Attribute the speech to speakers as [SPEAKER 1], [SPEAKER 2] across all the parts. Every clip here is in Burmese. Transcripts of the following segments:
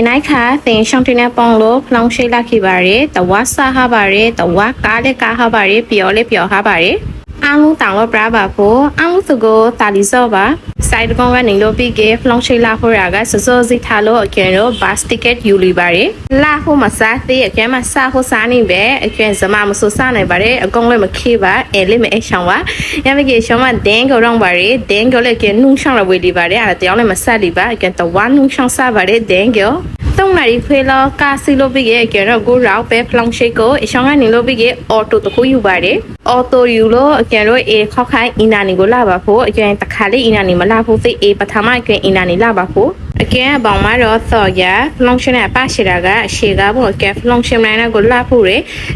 [SPEAKER 1] နိုင်ခါသင်ရှောင်းတင်တဲ့ပေါင်လို့ဖလောင်းရှိလာခိပါရယ်တဝါဆာဟာပါရယ်တဝါကားတဲ့ကားဟာပါရယ်ပြောလေပြောဟာပါရယ်အမှုတောင်လို့ပြပါဖို့အမှုစုကိုတာလီစောပါစိုက်တကောင်ကနေလို့ပြီးကဖလောင်းရှိလာဖို့ရကစစောစီထားလို့အကျန်တော့ဘတ်တစ်ကက်ယူလီပါရယ်လာဖို့မစားသေးအကျန်မစားဖို့စားနေပဲအကျန်စမမဆိုစားနိုင်ပါရယ်အကောင်လည်းမခေပါအဲလေးမအရှောင်းပါရမကြီးရှောင်းမဒင်းကိုရောင်းပါရယ်ဒင်းကိုလည်းကျန်နုံရှောင်းရဝေးလီပါရယ်အဲ့တရားလည်းမစားလီပါအကျန်တဝါနုံရှောင်းစားပါရယ်ဒင်းကိုသုံးနာရီခွေလောကာစီလိုပြီးရဲ့ကျတော့ကိုရောက်ပဲဖလောင်းရှိကိုအရှောင်းကနေလို့ပြီးရဲ့အော်တိုတခုယူပါတယ်အော်တိုယူလို့အကျန်တော့အေခောက်ခိုင်းအင်နာနီကိုလာပါဖို့အကျန်တခါလေးအင်နာနီမလာဖို့သိအေပထမအကျန်အင်နာနီလာပါဖို့အကျန်ဘောင်မတော့ဆော်ရဖလောင်းရှင်နဲ့ပါရှိတာကအရှိကဘုအကျန်ဖလောင်းရှင်နိုင်ကိုလာဖို့ရ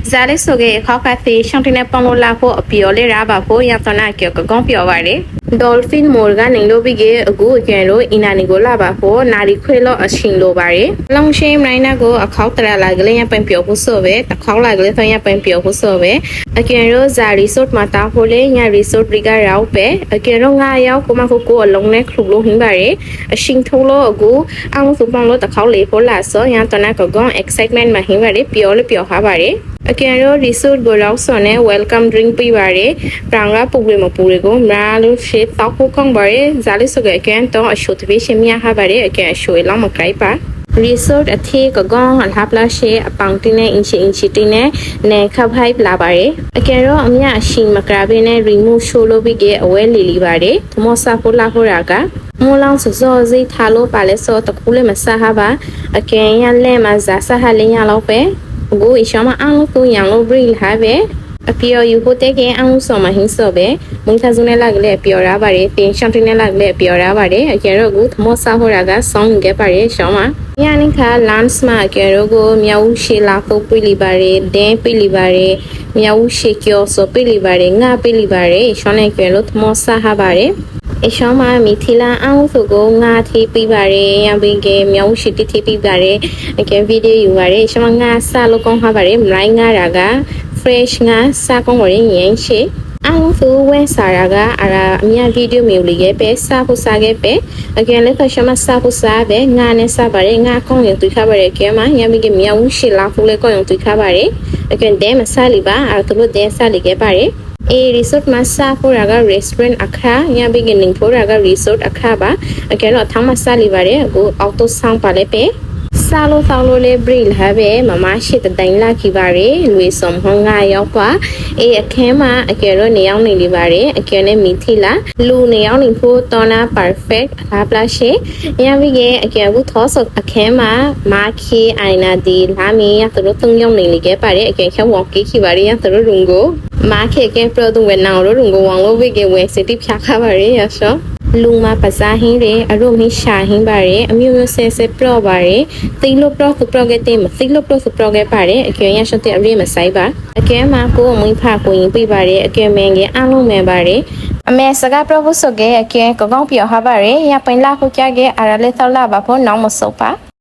[SPEAKER 1] ဇာလေးဆိုကေခောက်ခိုင်းသေးရှောင်းတင်နဲ့ပေါင်းလို့လာဖို့အပြော်လေးရပါဖို့ရတနာကြောကောင်းပြောပါတယ်ဒေါ်ဖင်မော်ကနေလို့ပြီးရဲ့အခုအကျန်လို့အင်နာနီကိုလာပါဖို့နာရီခွေလို့အရှင်လိုပါတယ်လောင်ရှင်းနိုင်နာကိုအခေါက်တရလာကလေးရပန်ပြောဖို့ဆိုပဲတခေါက်လာကလေးဆိုရပန်ပြောဖို့ဆိုပဲအကျန်လို့ဇာရီဆော့မှာတာဖို့လေညာရီဆော့ရီကရောက်ပဲအကျန်လို့ငါရောက်ကိုမခုကိုအလုံးနဲ့ခလူလို့ဟင်းပါတယ်အရှင်ထိုးလို့အခုအောင်စုပေါင်းလို့တခေါက်လေးဖို့လာဆိုရတနာကော excitement မှာဟင်းပါတယ်ပြောလို့ပြောဟာပါတယ်အကျန်တော့ resort ကိုလောက်စောနဲ့ welcome drink ပေးပါရယ်ပရံကပူရီမပူရီကိုမာလို့ရှေ့တောက်ဖို့ကောင်းပါရယ်ဇာလေးဆိုကအကျန်တော့အရှိုတပေးရှင်မြဟာပါရယ်အကျန်အရှိုလောက်မကြိုက်ပါ resort အထေကကောင်းအလားပလာရှေအပေါင်တင်းနဲ့အင်ချီတင်းနဲ့နေခပ်ဖိုက်လာပါရယ်အကျန်တော့အမြအရှိမကရာဘင်းနဲ့ remove show လို့ပြီးကအဝဲလီလီပါရယ်သမောစာဖို့လာဖို့ရာကမလောင်စောစီထားလို့ပါလဲစောတကူလေးမဆာဟာပါအကျန်ရလဲမှာဇာဆာဟာလေးရလောက်ပဲကိုအရှောင်းမအောင်လို့သူရံလို့ဘရီလာပဲအပြော်ယူဖို့တဲ့ကအောင်ဆောမဟင်းစောပဲမင်းသားစုနဲ့လာကလေးပြော်ရပါတယ်တင်ရှောင်းတင်နဲ့လာကလေးပြော်ရပါတယ်အကျတော့ကိုသမောစားဟောတာကဆောင်းခဲ့ပါတယ်ရှောင်းမညနေခါလန်စ်မှာအကျတော့ကိုမြောက်ရှိလာဖို့ပြလိပါတယ်ဒင်းပြလိပါတယ်မြောက်ရှိကျော်ဆိုပြလိပါတယ်ငါပြလိပါတယ်ရှောင်းနဲ့ကျလို့သမောစားဟာပါတယ်အရှောင်းမမီထီလာအောင်ဆိုကိုငါတီးပြီးပါတယ်ရံပင်ကမြောက်ရှိတီးပြီးပါတယ်အကဲဗီဒီယိုယူပါတယ်အရှောင်းမငါစားလို့ကောင်းဟာပါတယ်မလိုက်ငါတာက fresh ငါစားကောင်းဝင်ရင်ရှိအောင်သူဝဲစားရကအရာအမြဗီဒီယိုမျိုးလေးရဲ့ပဲစားဖို့စားခဲ့ပဲအကဲလည်းရှောင်းမစားဖို့စားပဲငါနဲ့စားပါတယ်ငါကောင်းရင်တွေ့ခပါတယ်ကဲမရံပင်ကမြောက်ရှိလာဖို့လည်းကောင်းရင်တွေ့ခပါတယ်အကဲဒဲမစားလိပါအဲ့ဒါတို့ဒဲစားလိခဲ့ပါတယ်resort မှာစားဖို့ရက restaurant အခါညဘင်းနေဖို့ရက resort အခါပါအကဲတော့အထမ်းမစားလိပါတယ်အခု auto sound ပါလေပဲစားလို့တောင်းလို့လေ brill ဟာပဲမမရှိတဲ့တိုင်လာခိပါရယ်လူစုံဟောင်းငါရောက်ပါအခင်းမှာအကဲတော့နေအောင်နေလိပါတယ်အကဲနဲ့မီထီလာလူနေအောင်နေဖို့တော်နာ perfect ဟာပလာရှေရပြီကအကဲဘူးသောဆော့အခင်းမှာမာခီအိုင်နာဒီလာမီရသူတို့သုံးယောက်နေလိခဲ့ပါတယ်အကဲခက်ဝေါကိခိပါရယ်ရသူတို့ရုံကိုမာခေကဲပရိုဒုံဝဲနောင်ရုံကိုဝေါလို့ဝိကေဝဲစတီဖြာခါပါရယ်ရရှောလူမပစားဟင်းတွေအရုံမင်းရှာဟင်းပါတယ်အမျိုးမျိုးဆဲဆဲပရော့ပါတယ်သိလို့ပရော့သူပရော့ကတဲ့မသိလို့ပရော့သူပရော့ကပါတယ်အကဲရရှတဲ့အရေးမဆိုင်ပါအကဲမှာကိုအမွေးဖကိုရင်ပြပါတယ်အကဲမင်းကအလုံးမဲပါတယ်အမေစကားပရော့ဖို့ဆိုကအကဲကောင်းပြောဟာပါတယ်ရပိုင်လာခုကြကအရာလေးသောက်လာပါဖို့နောင်မစုပ်ပါ